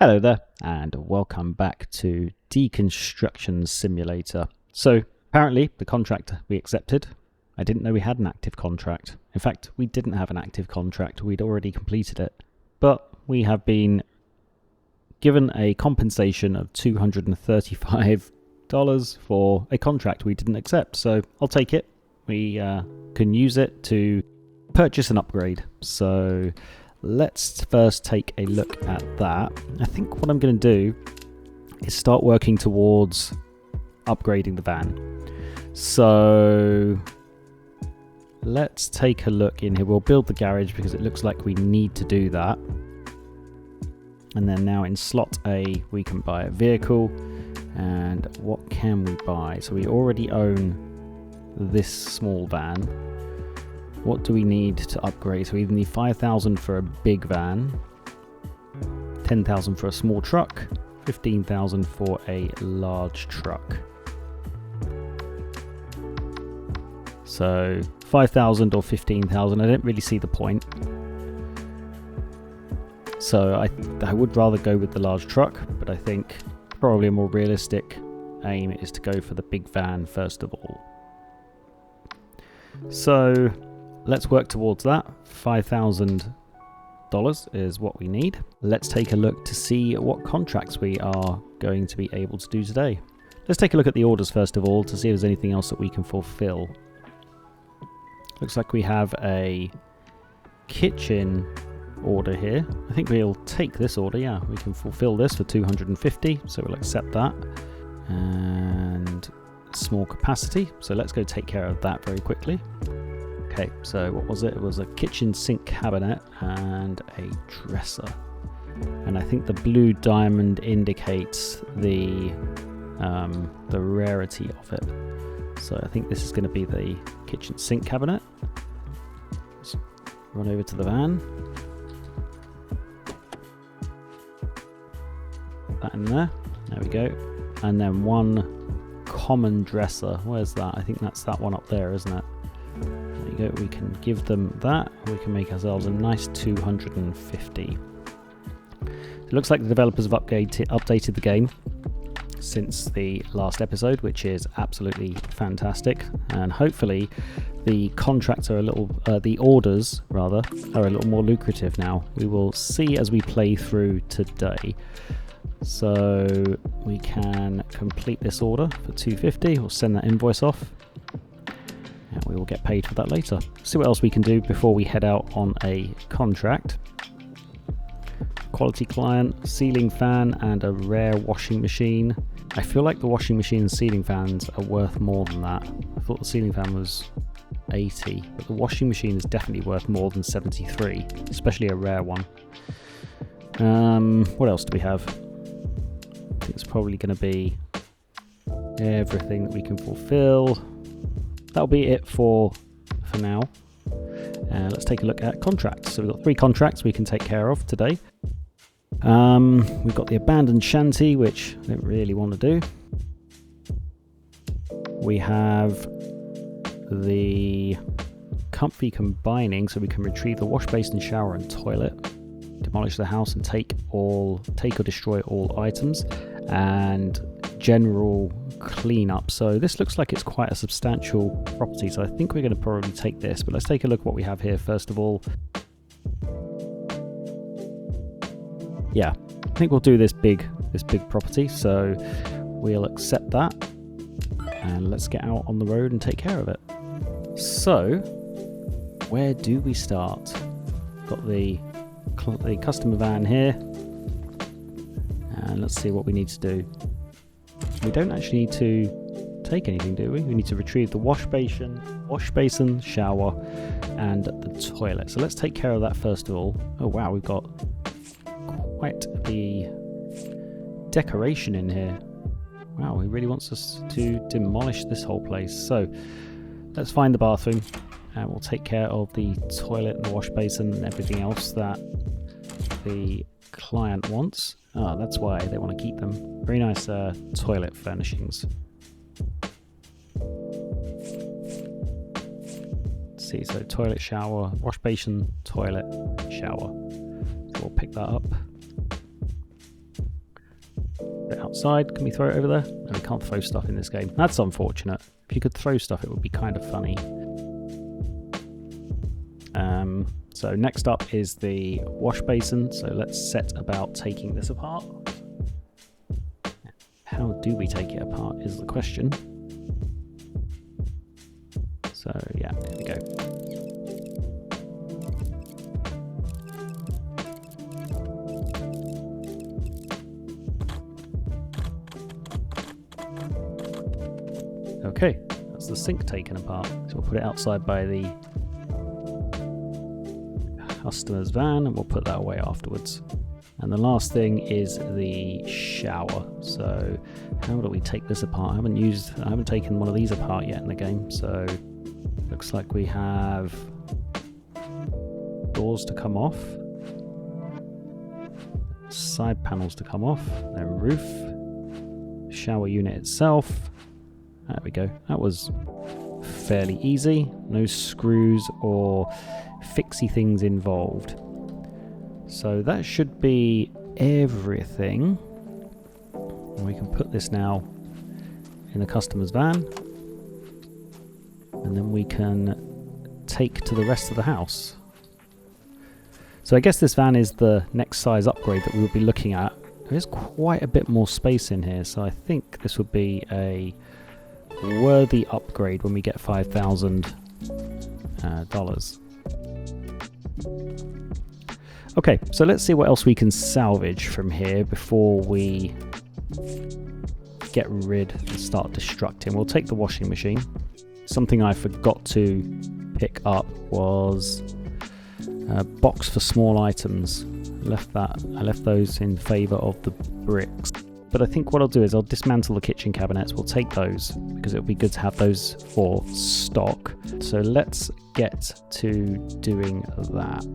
Hello there, and welcome back to Deconstruction Simulator. So, apparently, the contract we accepted, I didn't know we had an active contract. In fact, we didn't have an active contract, we'd already completed it. But we have been given a compensation of $235 for a contract we didn't accept. So, I'll take it. We can use it to purchase an upgrade. So, let's first take a look at that. I think what I'm going to do is start working towards upgrading the van. So let's take a look in here. We'll build the garage because it looks like we need to do that. And then now in slot A, we can buy a vehicle. And what can we buy? So we already own this small van. What do we need to upgrade? So we either need 5,000 for a big van, 10,000 for a small truck, 15,000 for a large truck. So 5,000 or 15,000, I don't really see the point. So I would rather go with the large truck, but I think probably a more realistic aim is to go for the big van first of all. So let's work towards that. $5,000 is what we need. Let's take a look to see what contracts we are going to be able to do today. Let's take a look at the orders first of all to see if there's anything else that we can fulfill. Looks like we have a kitchen order here. I think we'll take this order. Yeah, we can fulfill this for 250, so we'll accept that. And small capacity, so let's go take care of that very quickly. Okay, so what was it? It was a kitchen sink cabinet and a dresser. And I think the blue diamond indicates the rarity of it. So I think this is going to be the kitchen sink cabinet. Let's run over to the van. Put that in there. There we go. And then one common dresser. Where's that? I think that's that one up there, isn't it? There you go. We can give them that. We can make ourselves a nice 250. It looks like the developers have updated the game since the last episode, which is absolutely fantastic. And hopefully the contracts are the orders rather, are a little more lucrative now. We will see as we play through today. So we can complete this order for 250. We'll send that invoice off. And we will get paid for that later. See what else we can do before we head out on a contract. Quality client, ceiling fan, and a rare washing machine. I feel like the washing machine and ceiling fans are worth more than that. I thought the ceiling fan was 80, but the washing machine is definitely worth more than 73, especially a rare one. What else do we have? I think it's probably going to be everything that we can fulfill. That'll be it for now. Let's take a look at contracts. So we've got 3 contracts we can take care of today. We've got the abandoned shanty, which I don't really want to do. We have the comfy combining, so we can retrieve the wash basin, shower and toilet, demolish the house and take or destroy all items, and general cleanup. So this looks like it's quite a substantial property, so I think we're going to probably take this, but let's take a look at what we have here first of all. Yeah, I think we'll do this big property, so we'll accept that and let's get out on the road and take care of it. So where do we start? Got the customer van here, and let's see what we need to do. We don't actually need to take anything, do we? We need to retrieve the wash basin, shower, and the toilet. So let's take care of that first of all. Oh wow, we've got quite the decoration in here. Wow, he really wants us to demolish this whole place. So let's find the bathroom and we'll take care of the toilet and the wash basin and everything else that the client wants. Oh, that's why they want to keep them. Very nice toilet furnishings. Let's see, so toilet, shower, wash basin, toilet, shower. So we'll pick that up. Put it outside. Can we throw it over there? No, we can't throw stuff in this game. That's unfortunate. If you could throw stuff, it would be kind of funny. So next up is the wash basin. So let's set about taking this apart. How do we take it apart is the question. So yeah, there we go. Okay, that's the sink taken apart. So we'll put it outside by the customer's van and we'll put that away afterwards. And the last thing is the shower. So how do we take this apart? I haven't taken one of these apart yet in the game. So looks like we have doors to come off, side panels to come off, then roof, shower unit itself. There we go. That was fairly easy. No screws or fixie things involved. So that should be everything. We can put this now in the customer's van. And then we can take to the rest of the house. So I guess this van is the next size upgrade that we will be looking at. There is quite a bit more space in here. So I think this would be a worthy upgrade when we get $5,000. Okay, so let's see what else we can salvage from here before we get rid and start destructing. We'll take the washing machine. Something I forgot to pick up was a box for small items. I left those in favour of the bricks. But I think what I'll do is I'll dismantle the kitchen cabinets. We'll take those because it'll be good to have those for stock. So let's get to doing that.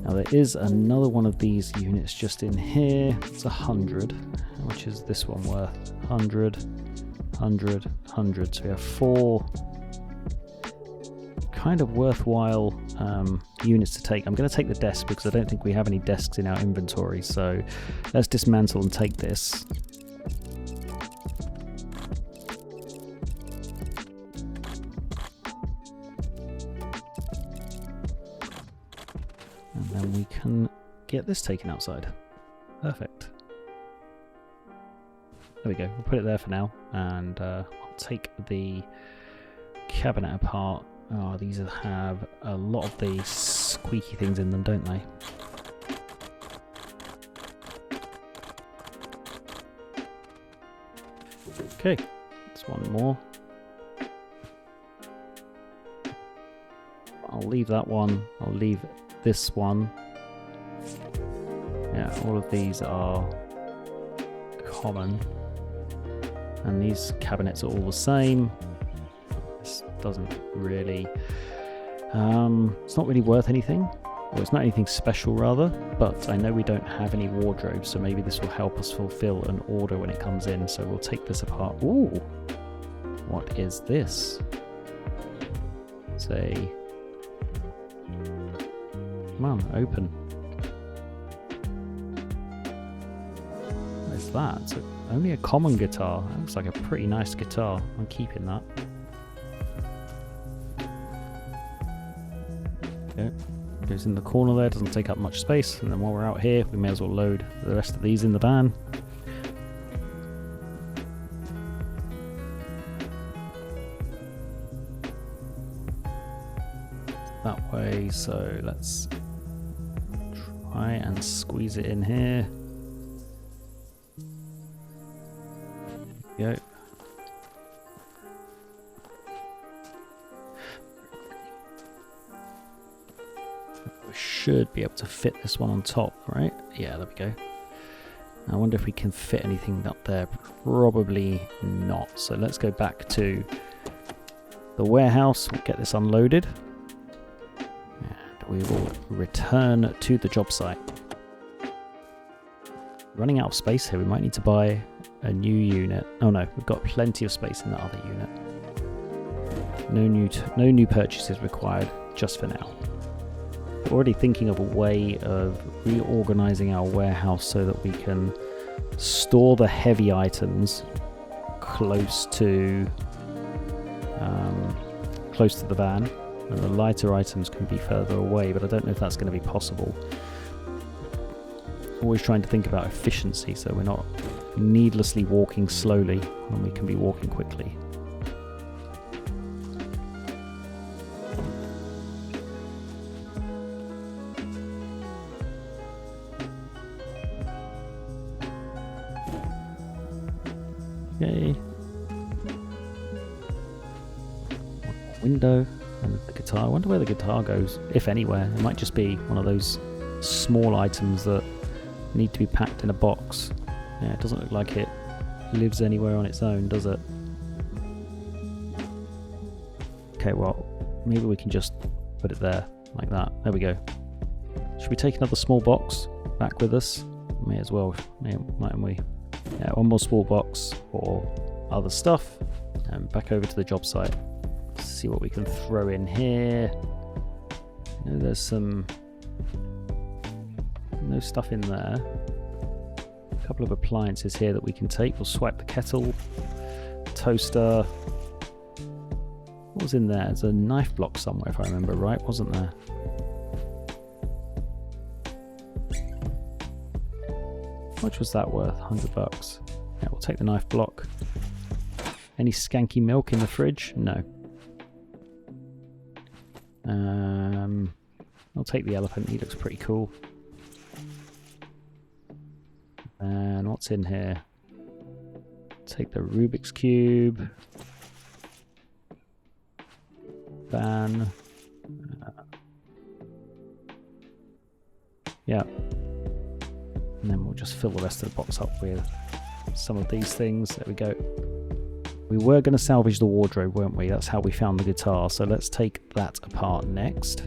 Now there is another one of these units just in here. It's 100. How much is this one worth? 100, 100, 100. So we have 4 kind of worthwhile units to take. I'm going to take the desk because I don't think we have any desks in our inventory. So let's dismantle and take this. And then we can get this taken outside. Perfect. There we go. We'll put it there for now. And I'll take the cabinet apart. Oh, these have a lot of these squeaky things in them, don't they? Okay, that's one more. I'll leave that one. I'll leave this one. Yeah, all of these are common. And these cabinets are all the same. This doesn't really... it's not really worth anything. Or it's not anything special, rather. But I know we don't have any wardrobes, so maybe this will help us fulfill an order when it comes in. So we'll take this apart. Ooh! What is this? It's a... Come on, open. What is that? It's only a common guitar. That looks like a pretty nice guitar. I'm keeping that. Okay. Goes in the corner there, doesn't take up much space. And then while we're out here, we may as well load the rest of these in the van. That way, so let's try and squeeze it in here. There we go. We should be able to fit this one on top, right? Yeah, there we go. I wonder if we can fit anything up there. Probably not. So let's go back to the warehouse. We'll get this unloaded. And we will return to the job site. Running out of space here. We might need to buy a new unit. Oh no, we've got plenty of space in that other unit. No new purchases required just for now. We're already thinking of a way of reorganizing our warehouse so that we can store the heavy items close to the van, and the lighter items can be further away, but I don't know if that's going to be possible. Always trying to think about efficiency so we're not needlessly walking slowly when we can be walking quickly. Okay. Window and the guitar. I wonder where the guitar goes, if anywhere. It might just be one of those small items that need to be packed in a box. Yeah, it doesn't look like it lives anywhere on its own, does it? Okay, well, maybe we can just put it there, like that. There we go. Should we take another small box back with us? May as well, mightn't we? Yeah, one more small box for other stuff, and back over to the job site. Let's see what we can throw in here. I know there's some no stuff in there. A couple of appliances here that we can take. We'll swipe the kettle, toaster. What was in there? There's a knife block somewhere, if I remember right, wasn't there? How much was that worth? $100. Yeah, we'll take the knife block. Any skanky milk in the fridge? No. I'll take the elephant. He looks pretty cool. And what's in here? Take the Rubik's Cube. Fan. Yeah. And then we'll just fill the rest of the box up with some of these things. There we go. We were going to salvage the wardrobe, weren't we? That's how we found the guitar. So let's take that apart next.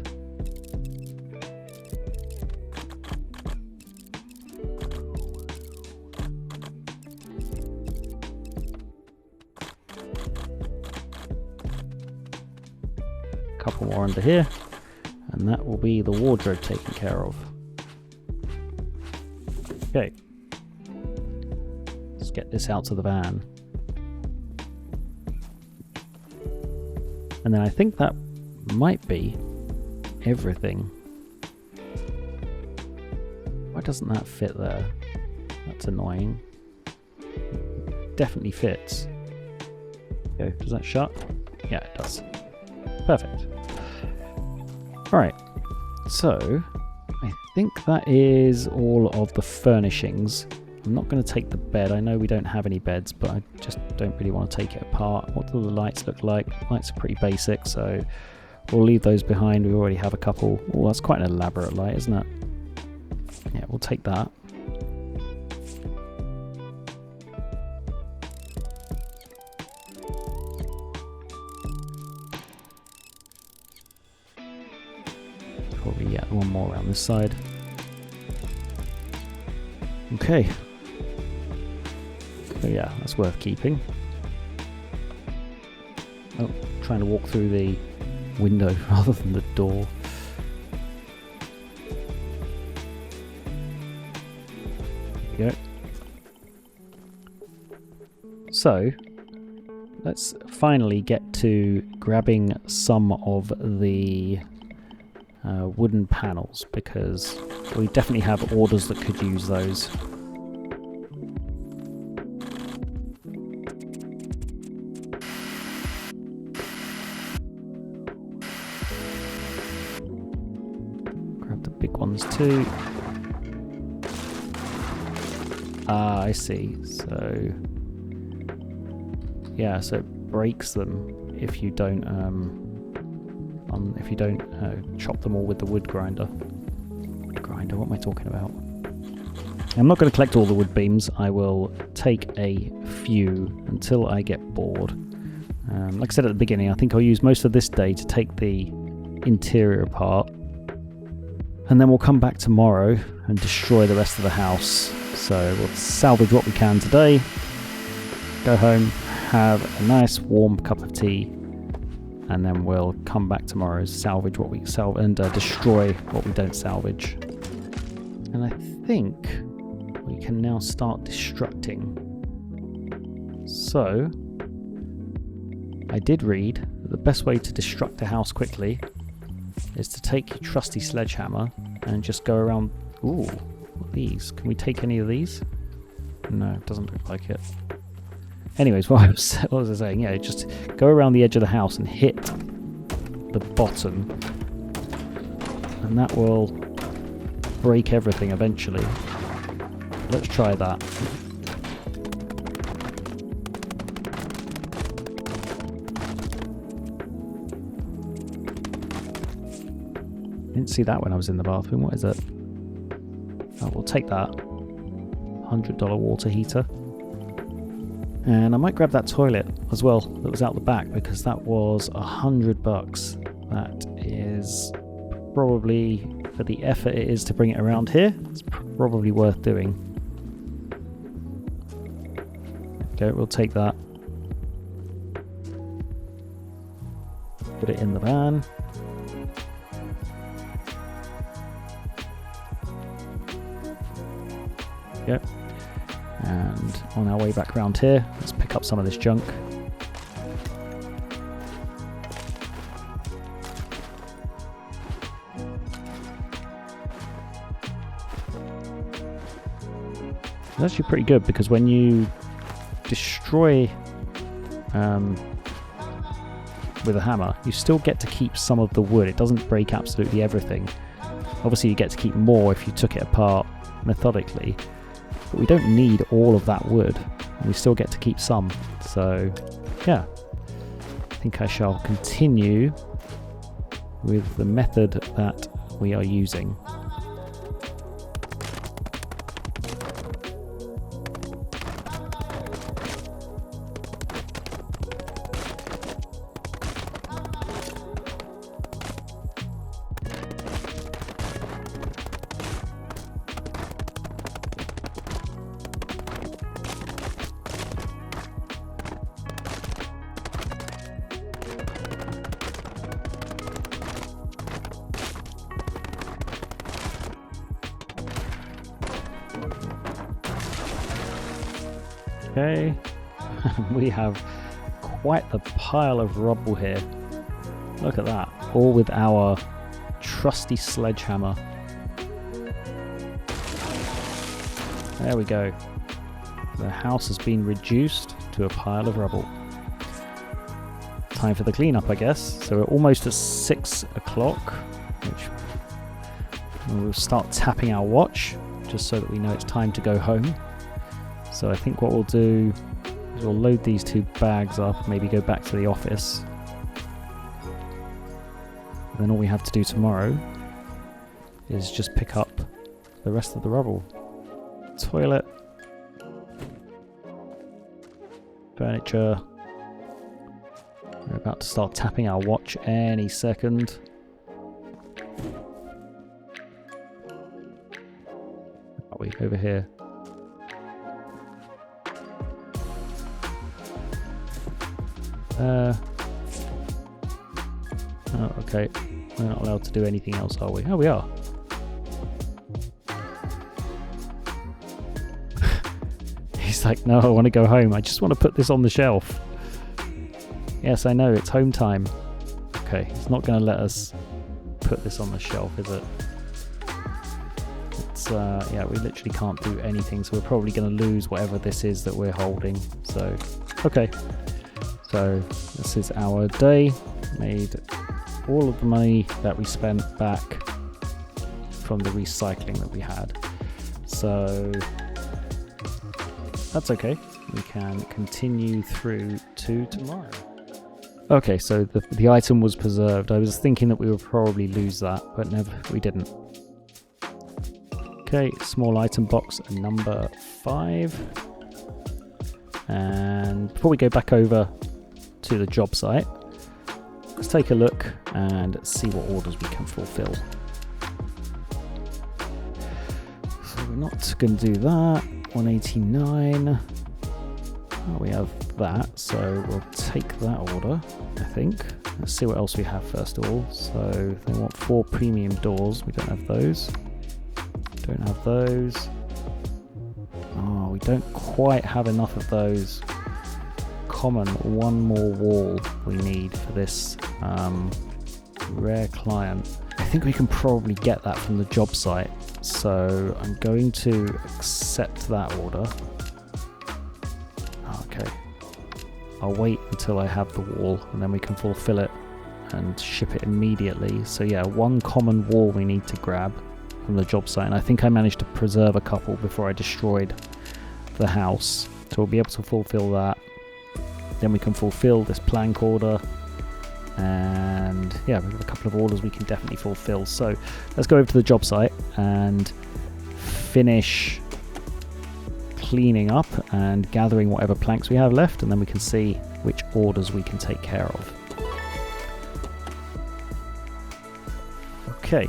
Couple more under here, and that will be the wardrobe taken care of. Okay, let's get this out to the van. And then I think that might be everything. Why doesn't that fit there? That's annoying. Definitely fits. Okay, does that shut? Yeah, it does. Perfect. Alright, so I think that is all of the furnishings. I'm not going to take the bed. I know we don't have any beds, but I just don't really want to take it apart. What do the lights look like? Lights are pretty basic, so we'll leave those behind. We already have a couple. Oh, that's quite an elaborate light, isn't it? Yeah, we'll take that. Probably, yeah, one more around this side. Okay. So yeah, that's worth keeping. Oh, trying to walk through the window rather than the door. There we go. So, let's finally get to grabbing some of the wooden panels, because we definitely have orders that could use those. Grab the big ones too. Ah, I see. So yeah, so it breaks them if you don't chop them all with the wood grinder. Wood grinder, what am I talking about? I'm not going to collect all the wood beams. I will take a few until I get bored. Like I said at the beginning, I think I'll use most of this day to take the interior apart. And then we'll come back tomorrow and destroy the rest of the house. So we'll salvage what we can today, go home, have a nice warm cup of tea, and then we'll come back tomorrow, salvage what we salvage, and destroy what we don't salvage. And I think we can now start destructing. So I did read that the best way to destruct a house quickly is to take your trusty sledgehammer and just go around. Ooh, what are these? Can we take any of these? No, it doesn't look like it. Anyways, what was I saying? Yeah, just go around the edge of the house and hit the bottom, and that will break everything eventually. Let's try that. Didn't see that when I was in the bathroom. What is it? Oh, we'll take that. $100 water heater. And I might grab that toilet as well that was out the back, because that was $100. That is probably, for the effort it is to bring it around here, it's probably worth doing. Okay, we'll take that. Put it in the van. Yep. And on our way back around here, let's pick up some of this junk. It's actually pretty good, because when you destroy with a hammer, you still get to keep some of the wood. It doesn't break absolutely everything. Obviously you get to keep more if you took it apart methodically, but we don't need all of that wood, and we still get to keep some. So yeah, I think I shall continue with the method that we are using. Okay, we have quite the pile of rubble here. Look at that, all with our trusty sledgehammer. There we go. The house has been reduced to a pile of rubble. Time for the cleanup, I guess. So we're almost at 6 o'clock, which we'll start tapping our watch just so that we know it's time to go home. So I think what we'll do is we'll load these 2 bags up, maybe go back to the office. And then all we have to do tomorrow is just pick up the rest of the rubble. Toilet. Furniture. We're about to start tapping our watch any second. Are we over here? Oh, okay. We're not allowed to do anything else, are we? Oh, we are. He's like, no, I want to go home. I just want to put this on the shelf. Yes, I know, it's home time. Okay, it's not going to let us put this on the shelf, is it? It's, yeah, we literally can't do anything, so we're probably going to lose whatever this is that we're holding. So, okay. So this is our day. Made all of the money that we spent back from the recycling that we had. So that's okay. We can continue through to tomorrow. Okay, so the item was preserved. I was thinking that we would probably lose that, but never, we didn't. Okay, small item box number 5. And before we go back over to the job site, let's take a look and see what orders we can fulfill. So we're not going to do that. 189. Oh, we have that, so we'll take that order, I think. Let's see what else we have first of all. So they want 4 premium doors. We don't have those. Don't have those. Oh, we don't quite have enough of those. Common, 1 more wall we need for this rare client. I think we can probably get that from the job site. So I'm going to accept that order. Okay. I'll wait until I have the wall and then we can fulfill it and ship it immediately. So yeah, 1 common wall we need to grab from the job site, and I think I managed to preserve a couple before I destroyed the house. So we'll be able to fulfill that. Then we can fulfill this plank order, and yeah, we've got a couple of orders we can definitely fulfill. So let's go over to the job site and finish cleaning up and gathering whatever planks we have left, and then we can see which orders we can take care of. Okay,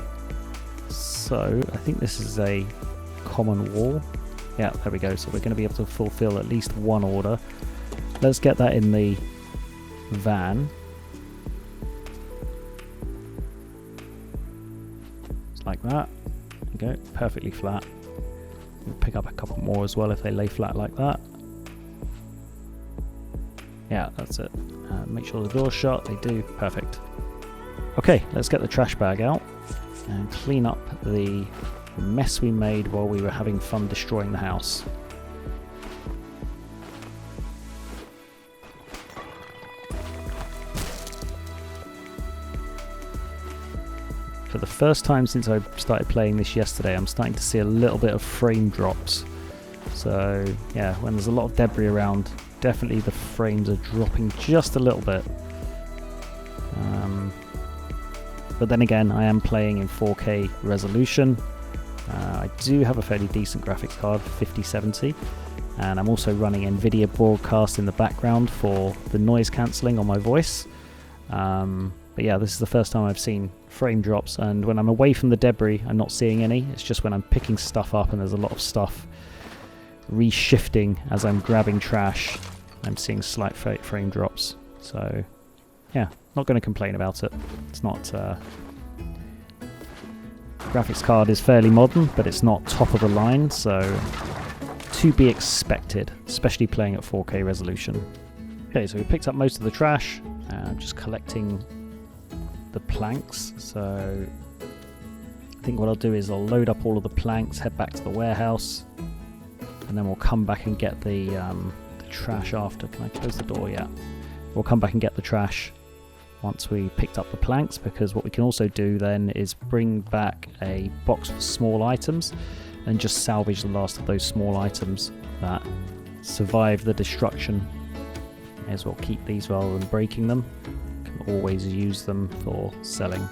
so I think this is a common wall. Yeah, there we go. So we're going to be able to fulfill at least 1 order. Let's get that in the van. Just like that. There we go, perfectly flat. We'll pick up a couple more as well if they lay flat like that. Yeah, that's it. Make sure the door's shut. They do. Perfect. Okay, let's get the trash bag out and clean up the mess we made while we were having fun destroying the house. For the first time since I started playing this yesterday, I'm starting to see a little bit of frame drops. So yeah, when there's a lot of debris around, definitely the frames are dropping just a little bit. But then again, I am playing in 4K resolution. I do have a fairly decent graphics card, 5070, and I'm also running NVIDIA Broadcast in the background for the noise cancelling on my voice. But yeah, this is the first time I've seen frame drops, and when I'm away from the debris, I'm not seeing any. It's just when I'm picking stuff up and there's a lot of stuff reshifting as I'm grabbing trash, I'm seeing slight frame drops. So yeah, not going to complain about it. It's not... graphics card is fairly modern, but it's not top of the line, so to be expected, especially playing at 4K resolution. Okay, so we picked up most of the trash. Just collecting the planks. So I think what I'll do is I'll load up all of the planks, head back to the warehouse, and then we'll come back and get the trash after. Can I close the door? Yeah. We'll come back and get the trash once we picked up the planks, because what we can also do then is bring back a box for small items and just salvage the last of those small items that survived the destruction. May as well keep these rather than breaking them. Can always use them for selling.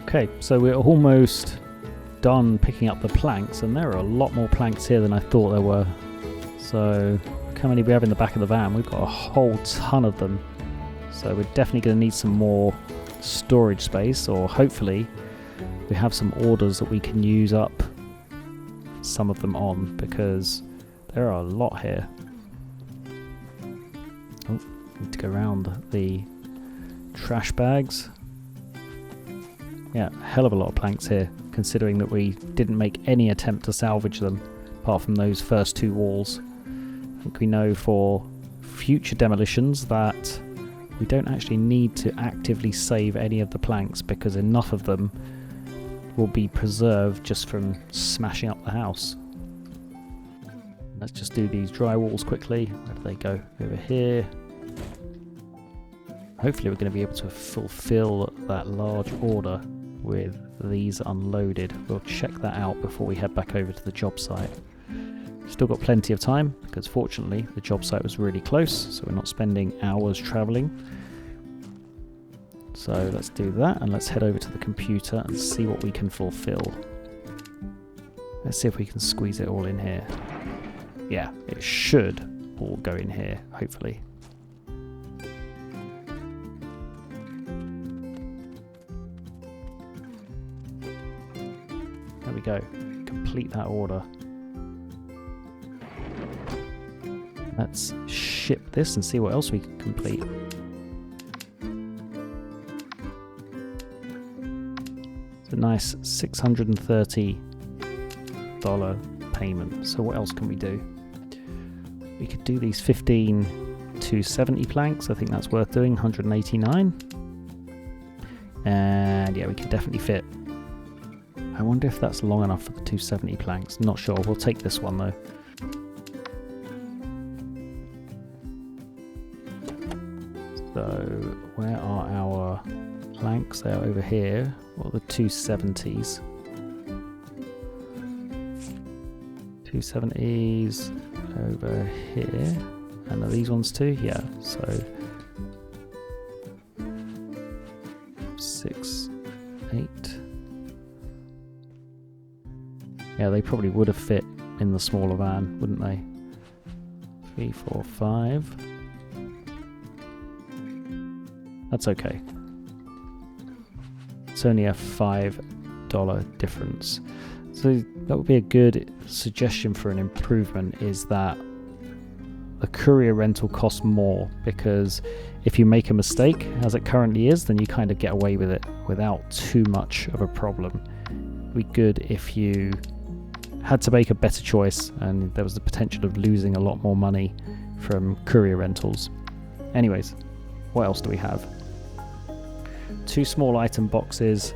Okay, so we're almost done picking up the planks, and there are a lot more planks here than I thought there were. So look how many we have in the back of the van. We've got a whole ton of them. So we're definitely going to need some more storage space, or hopefully we have some orders that we can use up some of them on, because there are a lot here. Oh, need to go around the trash bags. Yeah, a hell of a lot of planks here, considering that we didn't make any attempt to salvage them, apart from those first 2 walls. I think we know for future demolitions that we don't actually need to actively save any of the planks, because enough of them will be preserved just from smashing up the house. Let's just do these dry walls quickly. Where do they go? Over here. hopefully we're going to be able to fulfill that large order with these unloaded. We'll check that out before we head back over to the job site. Still got plenty of time because fortunately the job site was really close, so we're not spending hours traveling. So let's do that, and let's head over to the computer and see what we can fulfill. Let's see if we can squeeze it all in here. Yeah, it should all go in here, hopefully. There we go. Complete that order. Let's ship this and see what else we can complete. It's a nice $630 payment. So what else can we do? We could do these 15 to 70 planks. I think that's worth doing. 189. And yeah, we can definitely fit. I wonder if that's long enough for the 270 planks. Not sure. We'll take this one though. So where are our planks? They are over here. What are the 270s? 270s over here. And are these ones too? Yeah, so 6, 8. Yeah, they probably would have fit in the smaller van, wouldn't they? 3, 4, 5. That's okay. It's only a $5 difference. So that would be a good suggestion for an improvement, is that the courier rental costs more, because if you make a mistake, as it currently is, then you kind of get away with it without too much of a problem. It would be good if you had to make a better choice and there was the potential of losing a lot more money from courier rentals. Anyways, what else do we have? 2 small item boxes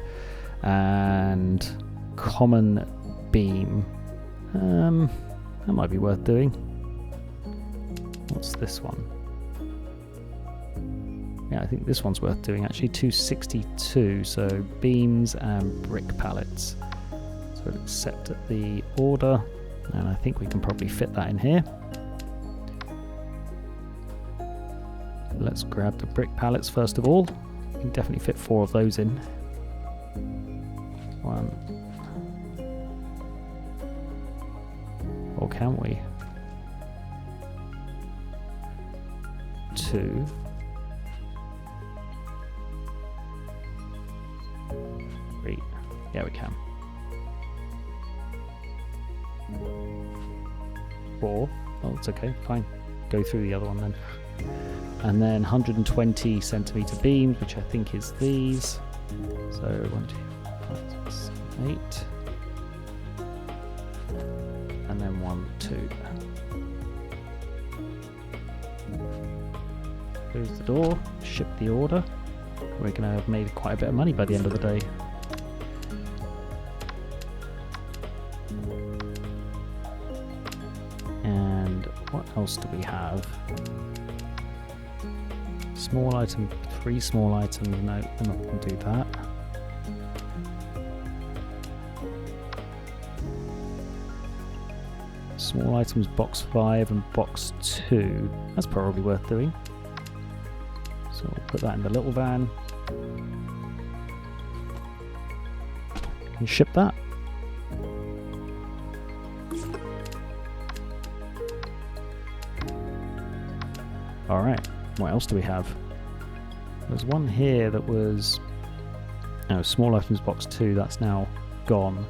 and common beam. That might be worth doing. What's this one? Yeah, I think this one's worth doing actually. 262, so beams and brick pallets. So we'll accept the order, and I think we can probably fit that in here. Let's grab the brick pallets first of all. We can definitely fit 4 of those in. 1. Or can we? 2. 3. Yeah, we can. 4. Oh, it's okay, fine. Go through the other one then. And then 120 centimeter beams, which I think is these. So 1, 2, 5, 6, 8. And then 1, 2. Close the door, ship the order. We're going to have made quite a bit of money by the end of the day. And what else do we have? Small item, 3 small items. No, we're not going to do that. Small items, box 5 and box 2. That's probably worth doing. So we'll put that in the little van and ship that. Alright, what else do we have? There's one here that was... Oh, small items box 2, that's now gone.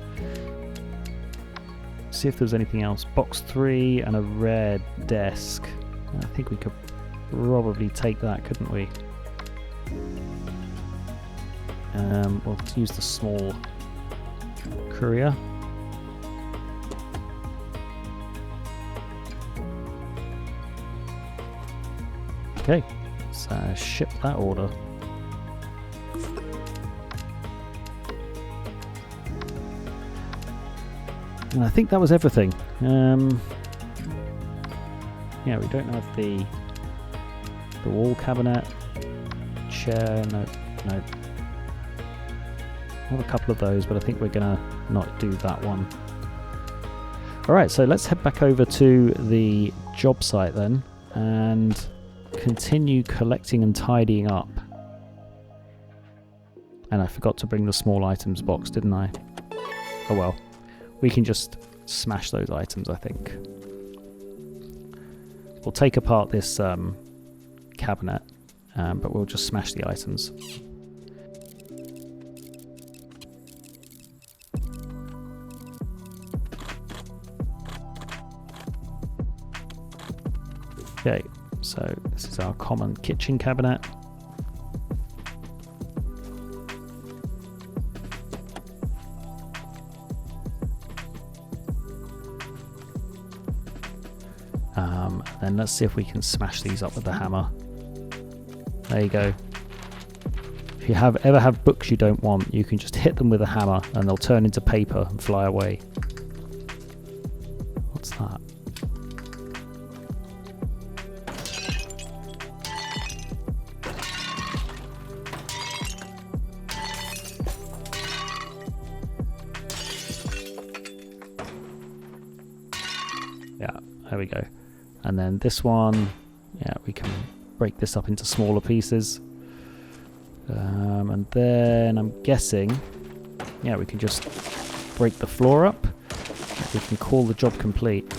See if there's anything else. Box 3 and a red desk. I think we could probably take that, couldn't we? We'll use the small courier. Okay, let's ship that order. And I think that was everything. Yeah, we don't have the wall cabinet. chair, no. I have a couple of those, but I think we're gonna not do that one. Alright, so let's head back over to the job site then and continue collecting and tidying up. And I forgot to bring the small items box, didn't I? Oh well. We can just smash those items, I think. We'll take apart this cabinet, but we'll just smash the items. Okay, so this is our common kitchen cabinet. Then let's see if we can smash these up with the hammer. There you go. If you ever have books you don't want, you can just hit them with a hammer and they'll turn into paper and fly away. What's that? Yeah, there we go. And then this one, yeah, we can break this up into smaller pieces. And then I'm guessing, yeah, we can just break the floor up. We can call the job complete.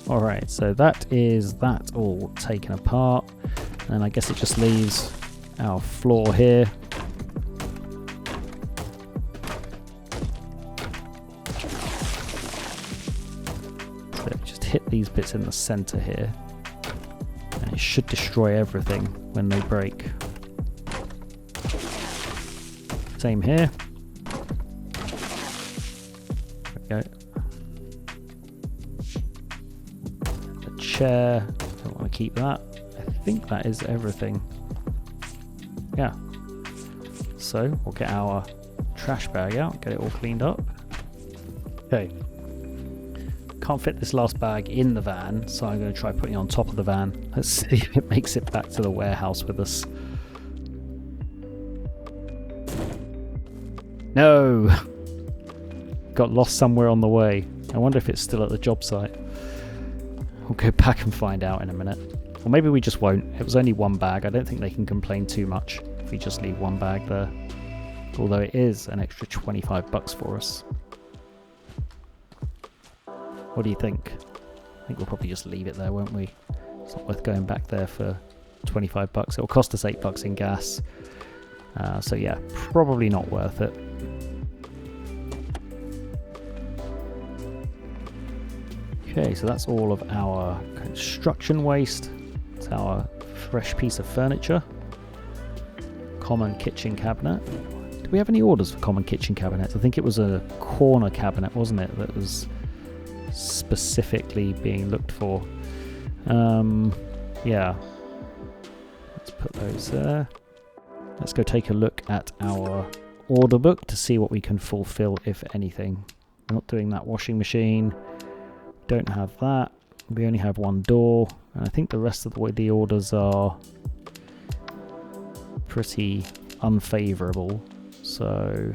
Alright, so that is that all taken apart. And I guess it just leaves our floor here. Hit these bits in the center here and it should destroy everything when they break. Same here. There we go. The chair, don't want to keep that. I think that is everything. Yeah. So we'll get our trash bag out, get it all cleaned up. Okay. Can't fit this last bag in the van, so I'm going to try putting it on top of the van. Let's see if it makes it back to the warehouse with us. No! Got lost somewhere on the way. I wonder if it's still at the job site. We'll go back and find out in a minute. Or maybe we just won't. It was only one bag. I don't think they can complain too much if we just leave one bag there. Although it is an extra 25 bucks for us. What do you think? I think we'll probably just leave it there, won't we? It's not worth going back there for 25 bucks. It'll cost us 8 bucks in gas. So yeah, probably not worth it. Okay, so that's all of our construction waste. It's our fresh piece of furniture. Common kitchen cabinet. Do we have any orders for common kitchen cabinets? I think it was a corner cabinet, wasn't it? That was specifically being looked for. Yeah, let's put those there. Let's go take a look at our order book to see what we can fulfill, if anything. We're not doing that washing machine, don't have that, we only have one door, and I think the rest of the orders are pretty unfavorable. So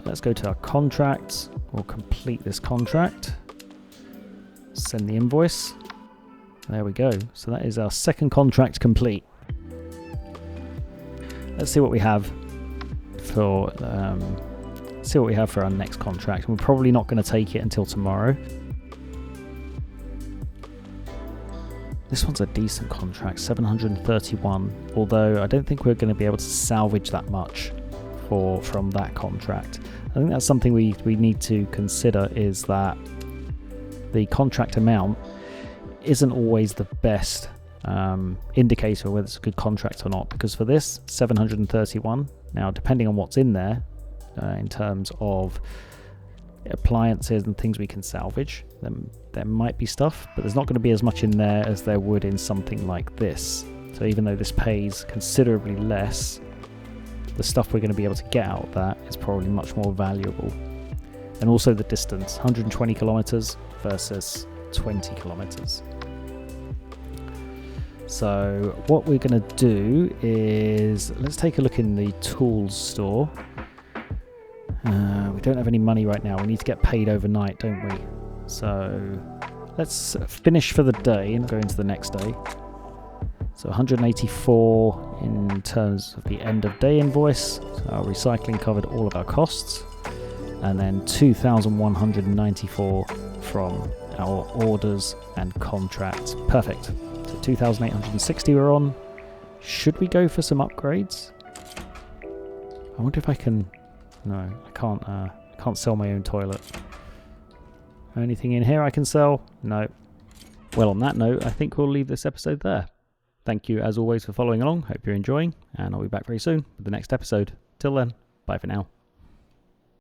let's go to our contracts. We'll complete this contract. Send the invoice. There we go. So that is our second contract complete. Let's see what we have for our next contract. We're probably not going to take it until tomorrow. This one's a decent contract, 731. Although I don't think we're going to be able to salvage that much from that contract. I think that's something we need to consider, is that the contract amount isn't always the best indicator of whether it's a good contract or not, because for this 731, now depending on what's in there in terms of appliances and things we can salvage, then there might be stuff, but there's not going to be as much in there as there would in something like this. So even though this pays considerably less, the stuff we're going to be able to get out of that is probably much more valuable. and also the distance, 120 kilometers versus 20 kilometers. So what we're going to do is, let's take a look in the tools store. We don't have any money right now. We need to get paid overnight, don't we? So let's finish for the day and go into the next day. So 184 in terms of the end of day invoice. So our recycling covered all of our costs. And then 2,194 from our orders and contracts. Perfect. So 2,860 we're on. Should we go for some upgrades? I wonder if I can... No, I can't sell my own toilet. Anything in here I can sell? No. Well, on that note, I think we'll leave this episode there. Thank you, as always, for following along. Hope you're enjoying, and I'll be back very soon with the next episode. Till then, bye for now.